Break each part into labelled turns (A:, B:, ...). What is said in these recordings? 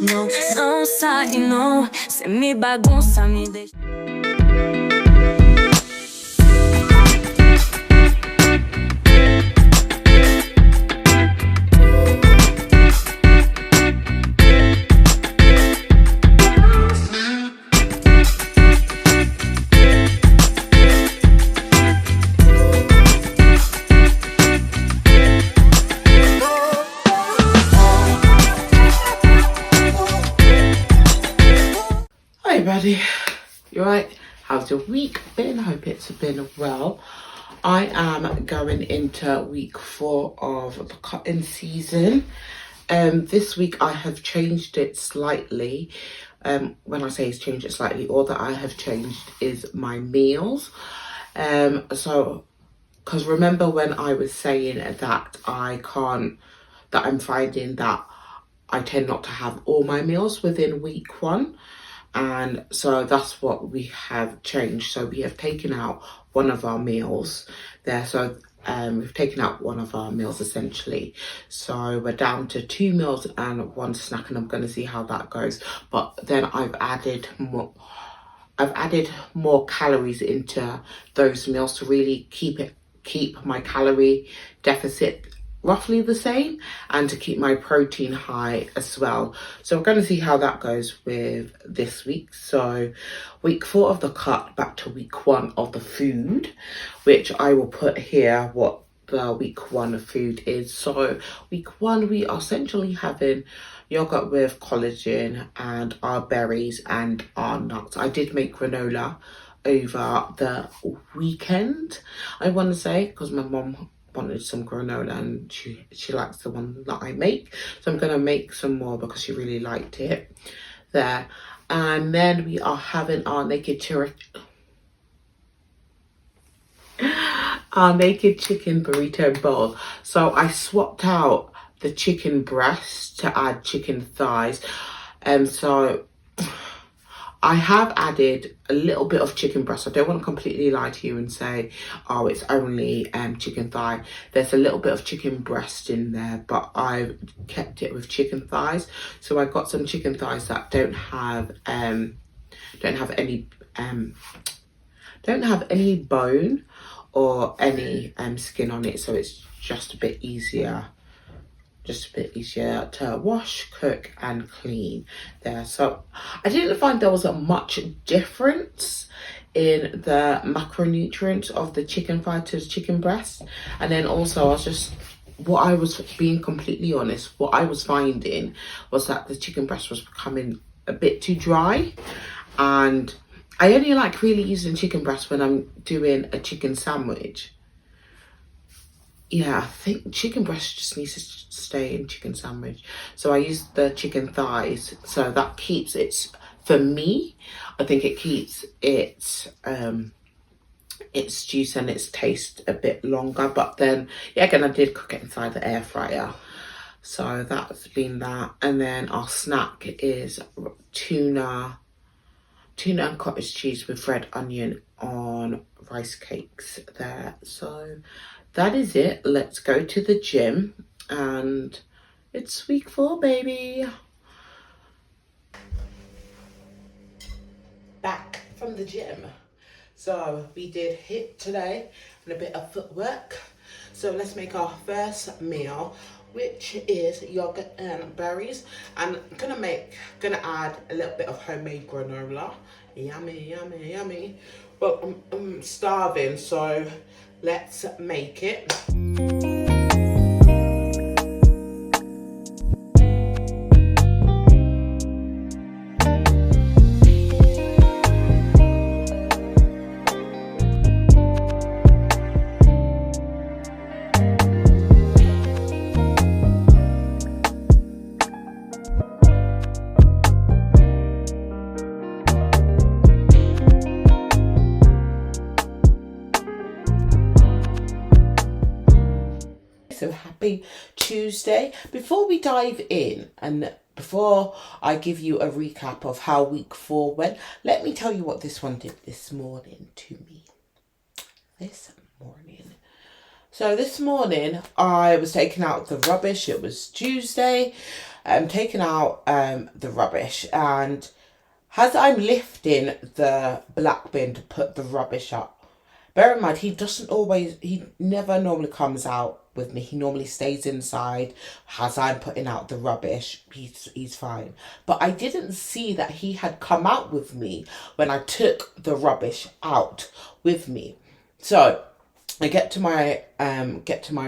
A: Não, não sai não. Cê me bagunça, me deixa.
B: Hey buddy, you right? How's your week been? I hope it's been well. I am going into week 4 of the cutting season. This week I have changed it slightly. When I say it's changed it slightly, all that I have changed is my meals. So, because remember when I was saying that I'm finding that I tend not to have all my meals within week 1. And so that's what we have changed. So we have taken out one of our meals there. So we've taken out one of our meals essentially. So we're down to 2 meals and 1 snack, and I'm going to see how that goes. But then I've added more calories into those meals to really keep my calorie deficit roughly the same, and to keep my protein high as well. So we're going to see how that goes with this week. So week 4 of the cut, back to week 1 of the food, which I will put here what the week 1 food is. So week 1 we are essentially having yogurt with collagen and our berries and our nuts. I did make granola over the weekend, I want to say, because my mom wanted some granola and she likes the one that I make, so I'm gonna make some more because she really liked it there. And then we are having our naked chicken burrito bowl. So I swapped out the chicken breast to add chicken thighs, and so I have added a little bit of chicken breast. I don't want to completely lie to you and say, oh, it's only chicken thigh. There's a little bit of chicken breast in there, but I've kept it with chicken thighs. So I got some chicken thighs that don't have any bone or any skin on it. So it's just a bit easier to wash, cook and clean there. So I didn't find there was a much difference in the macronutrients of the chicken thigh to chicken breast. And then also I was being completely honest, what I was finding was that the chicken breast was becoming a bit too dry, and I only like really using chicken breast when I'm doing a chicken sandwich. Yeah, I think chicken breast just needs to stay in chicken sandwich. So I use the chicken thighs. So that keeps it, for me, I think it keeps its juice and its taste a bit longer. But then, yeah, again, I did cook it inside the air fryer. So that's been that. And then our snack is tuna and cottage cheese with red onion on rice cakes there. So that is it. Let's go to the gym, and it's week 4, baby. Back from the gym. So we did HIIT today and a bit of footwork. So let's make our first meal, which is yogurt and berries. And I'm gonna add a little bit of homemade granola. Yummy, yummy, yummy. Well, I'm starving, so let's make it. So happy Tuesday. Before we dive in and before I give you a recap of how week 4 went, let me tell you what this one did this morning to me. So this morning I was taking out the rubbish. It was Tuesday, taking out the rubbish, and as I'm lifting the black bin to put the rubbish up, bear in mind he never normally comes out with me. He normally stays inside as I'm putting out the rubbish. He's fine. But I didn't see that he had come out with me when I took the rubbish out with me. So I get to my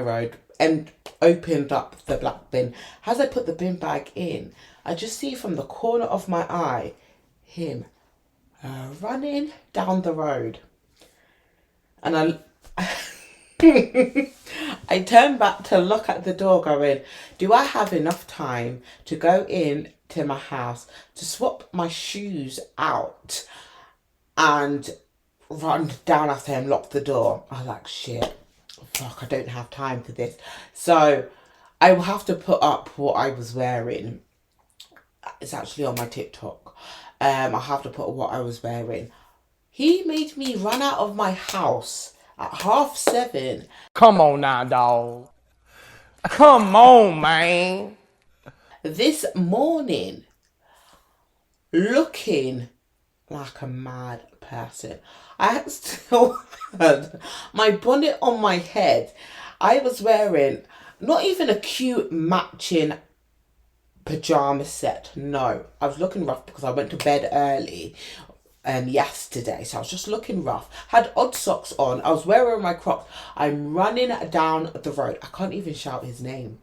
B: road and opened up the black bin. As I put the bin bag in, I just see from the corner of my eye him running down the road, and I turned back to look at the door, going, do I have enough time to go in to my house to swap my shoes out and run down after him, lock the door? I was like, shit, fuck, I don't have time for this. So I will have to put up what I was wearing. It's actually on my TikTok. I have to put what I was wearing. He made me run out of my house at 7:30.
C: Come on now, dog. Come on, man.
B: This morning, looking like a mad person. I still had my bonnet on my head. I was wearing not even a cute matching pajama set. No, I was looking rough because I went to bed early yesterday, so I was just looking rough. Had odd socks on. I was wearing my Crocs. I'm running down the road. I can't even shout his name.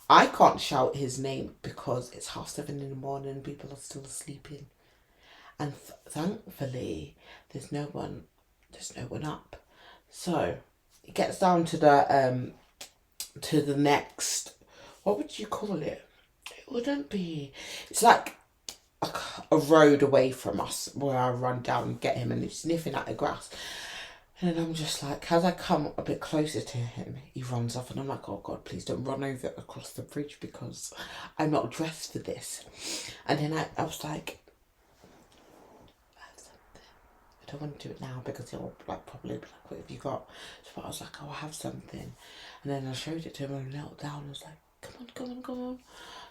B: I can't shout his name because it's 7:30 in the morning and people are still sleeping. And thankfully, there's no one up. So it gets down to the next. What would you call it? It wouldn't be. It's like a road away from us where I run down and get him, and he's sniffing at the grass. And then I'm just like, as I come a bit closer to him, he runs off, and I'm like, oh God, please don't run over across the bridge because I'm not dressed for this. And then I was like, I have something. I don't want to do it now because he'll probably be like, what have you got? So I was like, oh, I have something. And then I showed it to him and I knelt down and was like, come on.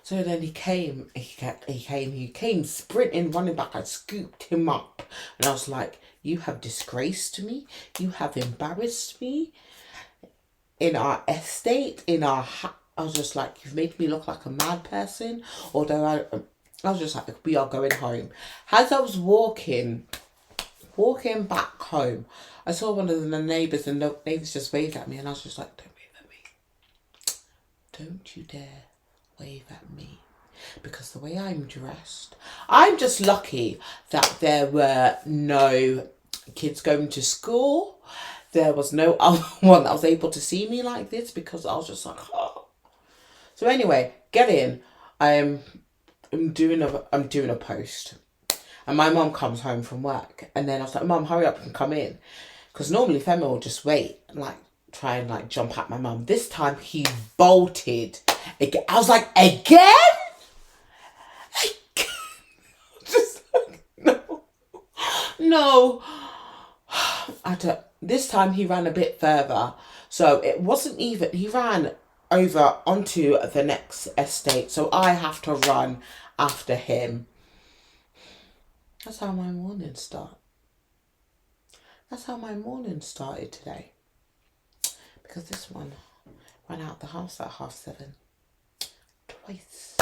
B: So then he came sprinting, running back. I scooped him up and I was like, you have disgraced me. You have embarrassed me in our estate, I was just like, you've made me look like a mad person. Although I was just like, we are going home. As I was walking back home, I saw one of the neighbours, and the neighbours just waved at me, and I was just like, don't wave at me. Don't you dare wave at me. Because the way I'm dressed, I'm just lucky that there were no kids going to school. There was no other one that was able to see me like this, because I was just like, oh. So anyway, get in. I'm doing a post. And my mum comes home from work, and then I was like, Mum, hurry up and come in. Because normally Femi will just wait and try and jump at my mum. This time he bolted again. I was like, again? Just like, no. This time he ran a bit further. So it wasn't even, he ran over onto the next estate. So I have to run after him. That's how my morning started. That's how my morning started today. Because this one ran out the house at 7:30. Twice.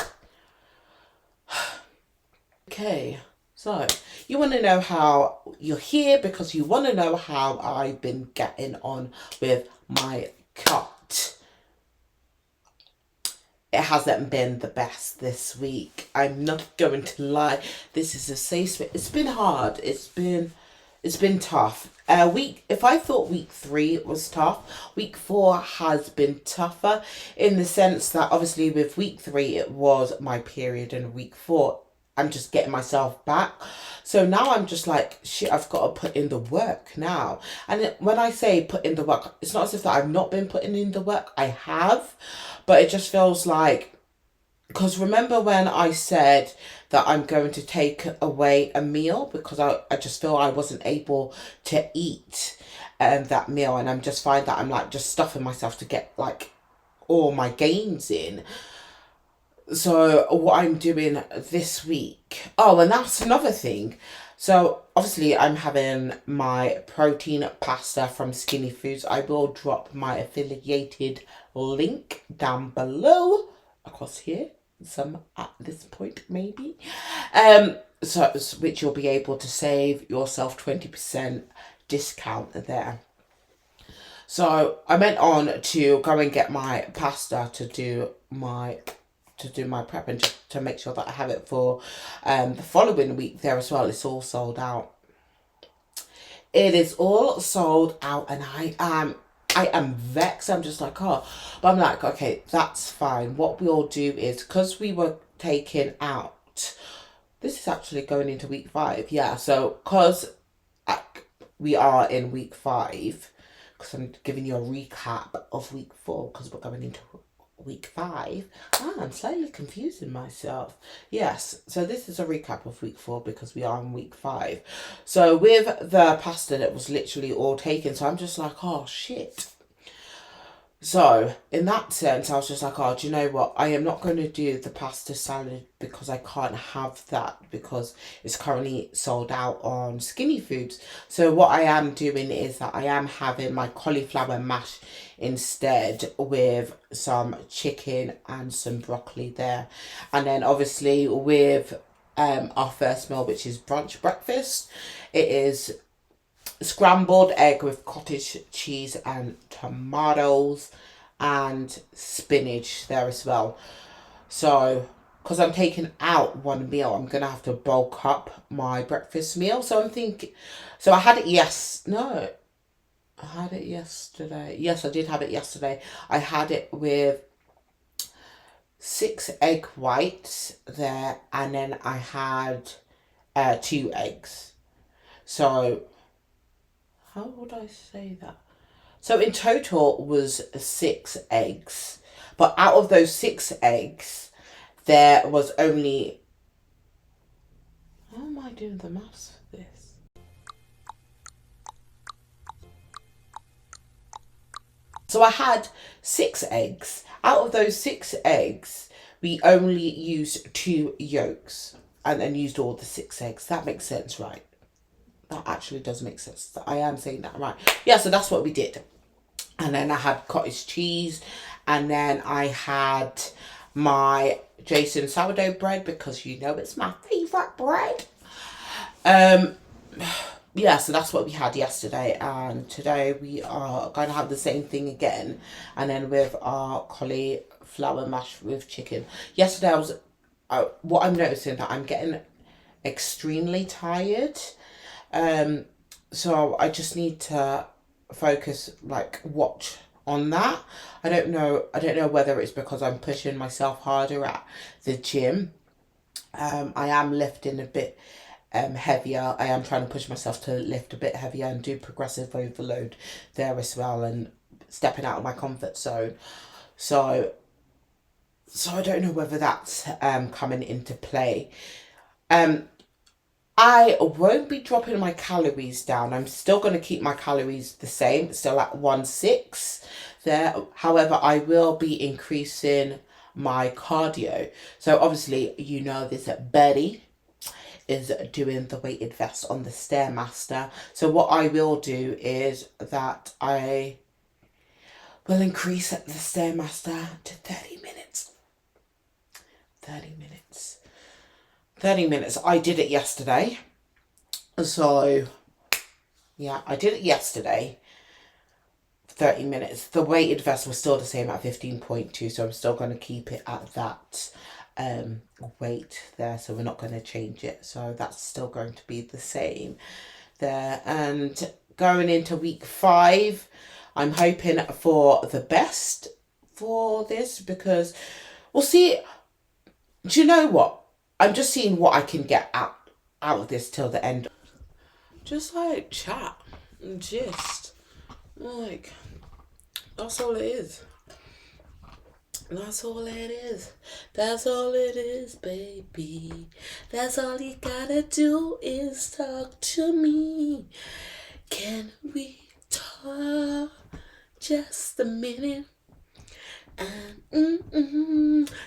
B: Okay, so you want to know how you're here because you want to know how I've been getting on with my cut. It hasn't been the best this week. I'm not going to lie. This is a safe space. It's been hard. It's been tough. If I thought week 3 was tough, week 4 has been tougher, in the sense that obviously with week 3 it was my period, and week 4 I'm just getting myself back. So now I'm just like, shit, I've got to put in the work now. And when I say put in the work, it's not as if that I've not been putting in the work. I have. But it just feels like, because remember when I said that I'm going to take away a meal because I just feel I wasn't able to eat that meal, and I'm just find that I'm just stuffing myself to get all my gains in. So what I'm doing this week, oh, and that's another thing. So obviously I'm having my protein pasta from Skinny Foods. I will drop my affiliated link down below, across here, some at this point maybe. So which you'll be able to save yourself 20% discount there. So I went on to go and get my pasta to do my prep and just to make sure that I have it for the following week there as well. It's all sold out. It is all sold out, and I am vexed. I'm just like, oh, but I'm like, okay, that's fine. What we'll do is, because we were taken out, this is actually going into week 5. Yeah, so because we are in week 5, because I'm giving you a recap of week 4, because we're going into week 5. I'm slightly confusing myself. Yes, so this is a recap of week 4 because we are in week 5. So with the pasta that was literally all taken, so I'm just like, oh shit. So in that sense, I was just like, oh, do you know what? I am not going to do the pasta salad because I can't have that because it's currently sold out on Skinny Foods. So what I am doing is that I am having my cauliflower mash instead with some chicken and some broccoli there. And then obviously with our first meal, which is brunch breakfast, it is scrambled egg with cottage cheese and tomatoes and spinach there as well. So because I'm taking out one meal, I'm gonna have to bulk up my breakfast meal. So I'm thinking, so I had it I had it yesterday. Yes, I did have it yesterday. I had it with 6 egg whites there, and then I had 2 eggs. So how would I say that? So in total was 6 eggs. But out of those 6 eggs, there was only... How am I doing the maths for this? So I had 6 eggs. Out of those 6 eggs, we only used 2 yolks. And then used all the 6 eggs. That makes sense, right? That actually does make sense. I am saying that right. Yeah, so that's what we did. And then I had cottage cheese. And then I had my Jason sourdough bread because you know it's my favourite bread. Yeah, so that's what we had yesterday. And today we are going to have the same thing again. And then with our cauliflower mash with chicken. Yesterday what I'm noticing that I'm getting extremely tired. So I just need to focus, like watch on that. I don't know whether it's because I'm pushing myself harder at the gym. I am lifting a bit heavier. I am trying to push myself to lift a bit heavier and do progressive overload there as well, and stepping out of my comfort zone. So I don't know whether that's coming into play. I won't be dropping my calories down. I'm still going to keep my calories the same, still at 1.6 there. However, I will be increasing my cardio. So obviously, you know this Betty is doing the weighted vest on the Stairmaster. So what I will do is that I will increase the Stairmaster to 30 minutes. 30 minutes. 30 minutes. I did it yesterday. So, yeah, I did it yesterday. 30 minutes. The weighted vest was still the same at 15.2. So I'm still going to keep it at that weight there. So we're not going to change it. So that's still going to be the same there. And going into week 5, I'm hoping for the best for this because we'll see. Do you know what? I'm just seeing what I can get out of this till the end. Just like chat and gist. Like, that's all it is. That's all it is. That's all it is, baby. That's all you gotta do is talk to me. Can we talk just a minute?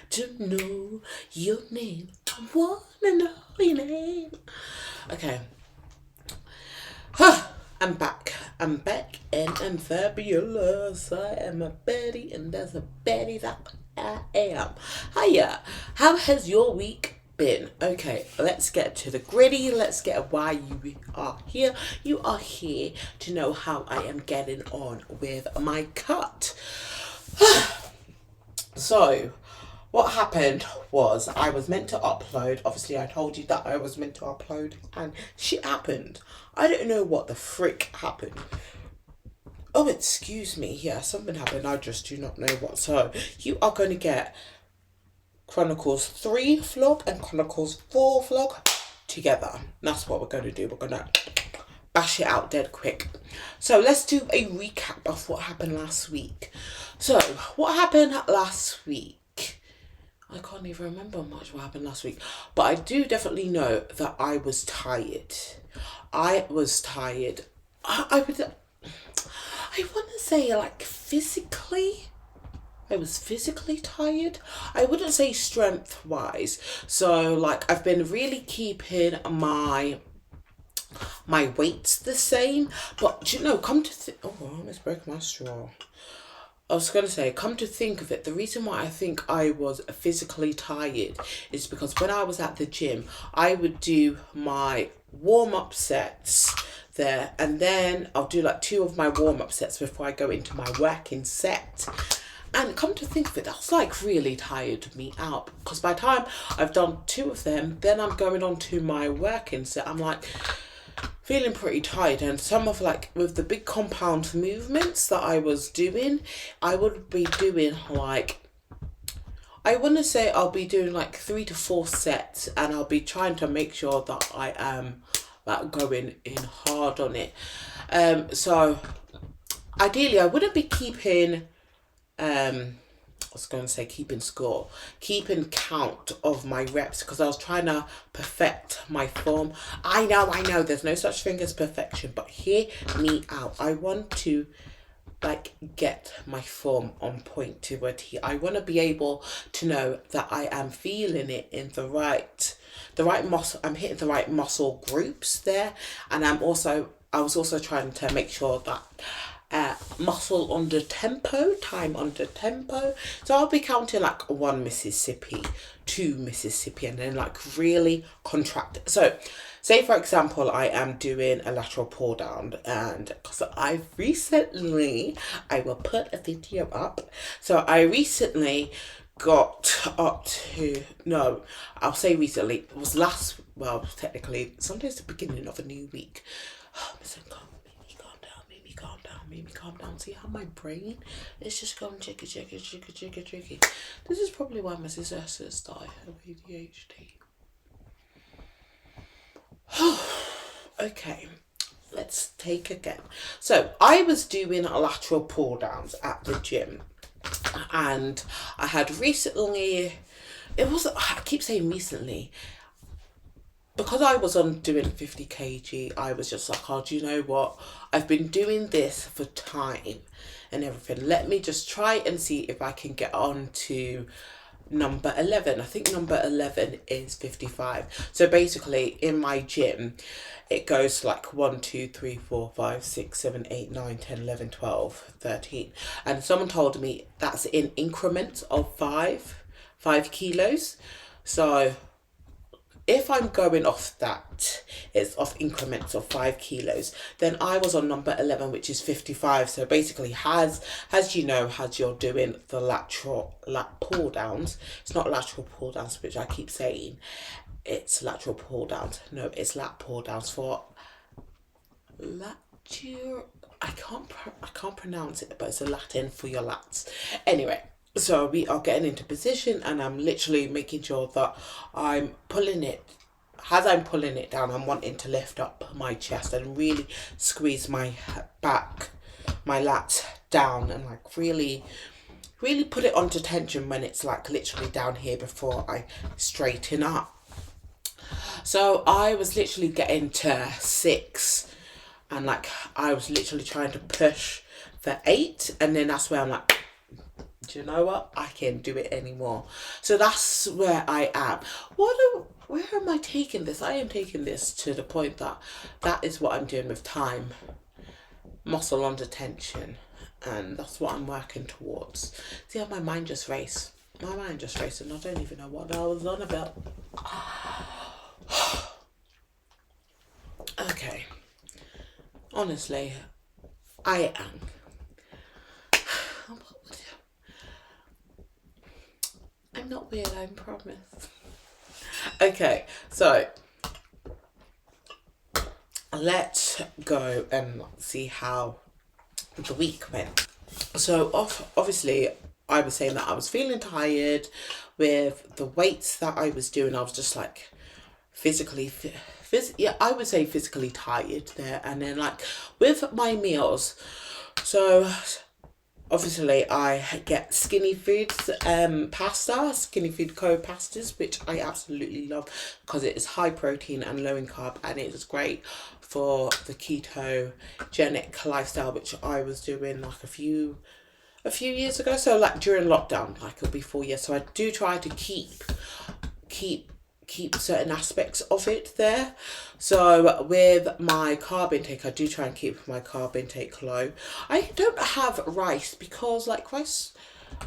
B: To know your name. I wanna know your name. Okay. I'm back. I'm back and I'm fabulous. I am a Betty and that's a Betty that I am. Hiya. How has your week been? Okay, let's get to the gritty. Let's get why you are here. You are here to know how I am getting on with my cut. So, what happened was I was meant to upload. Obviously, I told you that I was meant to upload and shit happened. I don't know what the frick happened. Oh, excuse me. Yeah, something happened. I just do not know what. So, you are going to get Chronicles 3 vlog and Chronicles 4 vlog together. That's what we're going to do. We're going to bash it out dead quick. So, let's do a recap of what happened last week. So, what happened last week? I can't even remember much what happened last week. But I do definitely know that I was tired. I was tired. I want to say like physically. I was physically tired. I wouldn't say strength wise. So like I've been really keeping my weights the same. But you know, come to oh, I almost broke my straw. I was going to say, come to think of it, the reason why I think I was physically tired is because when I was at the gym, I would do my warm-up sets there, and then I'll do like 2 of my warm-up sets before I go into my working set. And come to think of it, that's like really tired me out, because by the time I've done 2 of them, then I'm going on to my working set. I'm like feeling pretty tired, and some of like with the big compound movements that I was doing, I would be doing like, I want to say I'll be doing like 3 to 4 sets, and I'll be trying to make sure that I am like going in hard on it. So ideally I wouldn't be keeping I was going to say keeping score, keeping count of my reps, because I was trying to perfect my form. I know, there's no such thing as perfection, but hear me out. I want to like get my form on point to a T. I want to be able to know that I am feeling it in the right muscle. I'm hitting the right muscle groups there, and I was also trying to make sure that muscle under tempo, time under tempo. So I'll be counting like 1 Mississippi, 2 Mississippi, and then like really contract. So say for example, I am doing a lateral pull down, and because I will put a video up. So I recently got up to, no, I'll say recently, it was technically, sometimes the beginning of a new week. Calm down. See how my brain is just going jiggy. This is probably why my sister says that I have ADHD. Okay, let's take again. So I was doing lateral pull downs at the gym, and I had recently, I keep saying recently, because I was on doing 50 kg, I was just like, oh, do you know what? I've been doing this for time and everything. Let me just try and see if I can get on to number 11. I think number 11 is 55. So basically in my gym, it goes like 1, 2, 3, 4, 5, 6, 7, 8, 9, 10, 11, 12, 13. And someone told me that's in increments of 5 kilos. So if I'm going off that, it's off increments of 5 kilos, then I was on number 11, which is 55. So basically, as you're doing the lat pull downs, it's not lateral pull downs, which I keep saying, it's lateral pull downs. No, it's lat pull downs for I can't pronounce it, but it's a Latin for your lats. Anyway. So we are getting into position, and I'm literally making sure that I'm pulling it. As I'm pulling it down, I'm wanting to lift up my chest and really squeeze my back, my lats down, and like really put it onto tension when it's like literally down here before I straighten up. So I was literally getting to 6, and like I was literally trying to push for 8, and then that's where I'm like, do you know what? I can't do it anymore. So that's where I am. Where am I taking this? I am taking this to the point that that is what I'm doing with time. Muscle under tension. And that's what I'm working towards. See how my mind just raced? My mind just raced and I don't even know what I was on about. Okay. Honestly, I am. I'm not weird, I promise. Okay, so let's go and see how the week went. So obviously I was saying that I was feeling tired with the weights that I was doing. I was just like physically I would say physically tired there. And then like with my meals, so obviously I get Skinny Foods pasta, Skinny Food Co pastas, which I absolutely love because it is high protein and low in carb, and it is great for the ketogenic lifestyle, which I was doing like a few years ago. So like during lockdown, like it'll be 4 years. So I do try to keep certain aspects of it there. So with my carb intake, I do try and keep my carb intake low. I don't have rice because like rice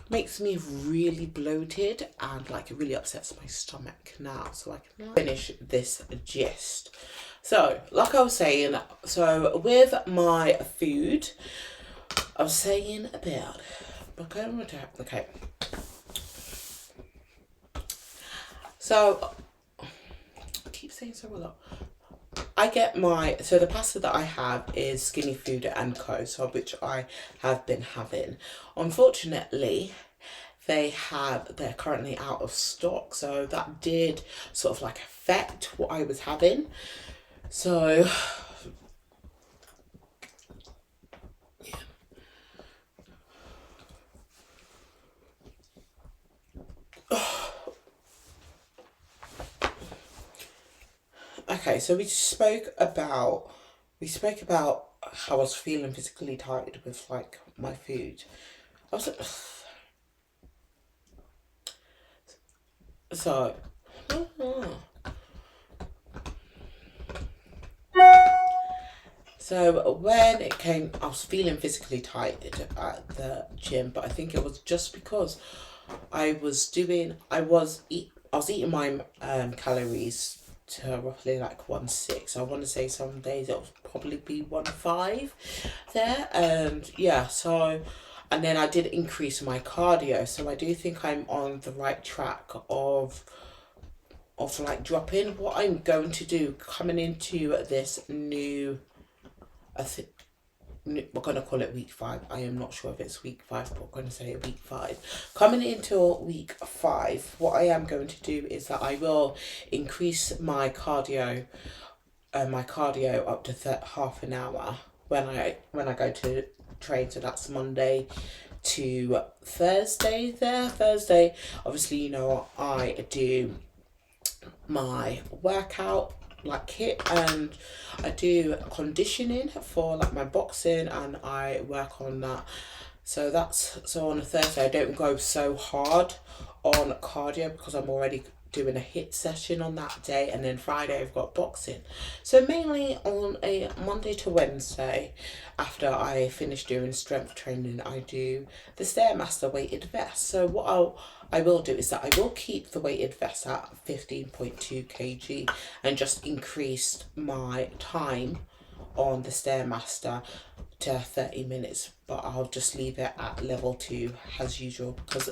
B: makes me really bloated and like it really upsets my stomach now. So I can finish this gist. So like I was saying, so with my food, I was saying about, okay. So I keep saying so a lot. I get so the pasta that I have is Skinny Food and Co, so which I have been having. Unfortunately, they're currently out of stock, so that did sort of like affect what I was having. So okay, so we spoke about how I was feeling physically tired with like my food. I was like, so so when it came, I was feeling physically tired at the gym, but I think it was just because I was eating my calories to roughly like 1.6. I want to say some days it'll probably be 1.5 there, and yeah, so and then I did increase my cardio, so I do think I'm on the right track of like dropping. What I'm going to do coming into this new, we're going to call it week 5. I am not sure if it's week 5, but we're going to say week 5. Coming into week 5, what I am going to do is that I will increase my cardio up to half an hour when I go to train. So that's Monday to Thursday there. Thursday, obviously, you know, I do my workout like kit, and I do conditioning for like my boxing, and I work on that. So on a Thursday I don't go so hard on cardio because I'm already doing a HIIT session on that day, and then Friday I've got boxing. So mainly on a Monday to Wednesday, after I finish doing strength training, I do the Stairmaster weighted vest. So what I will do is that I will keep the weighted vest at 15.2 kg and just increase my time on the Stairmaster to 30 minutes, but I'll just leave it at level 2 as usual, because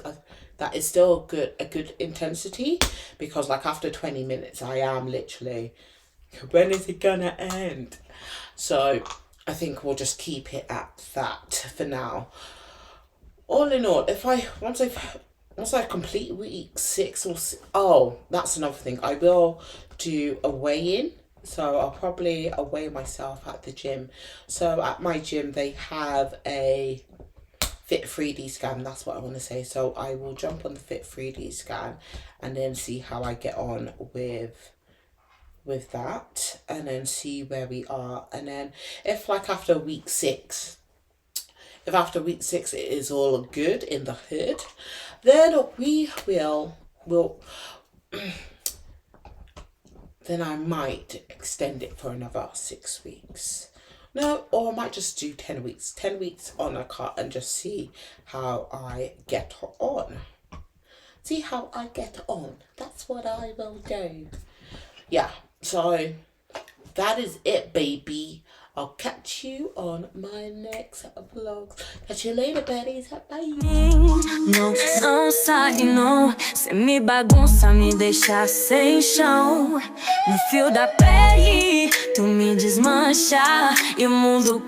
B: that is still a good intensity, because like after 20 minutes I am literally, when is it gonna end? So I think we'll just keep it at that for now. All in all, once I complete week 6 that's another thing, I will do a weigh-in. So I'll probably weigh myself at the gym. So at my gym they have a Fit 3D scan, that's what I want to say. So I will jump on the Fit 3D scan and then see how I get on with that, and then see where we are. And then if like after week 6 If after week 6 it is all good in the hood, then then I might extend it for another 6 weeks. No, or I might just do 10 weeks. 10 weeks on a cut and just see how I get on. See how I get on. That's what I will do. Yeah, so that is it, baby. I'll catch you on my next vlog. Catch you later, baddies. Bye.
A: Não, não sai não. Cê me bagunça, me deixa sem chão. No fio da pele, tu me desmancha e o mundo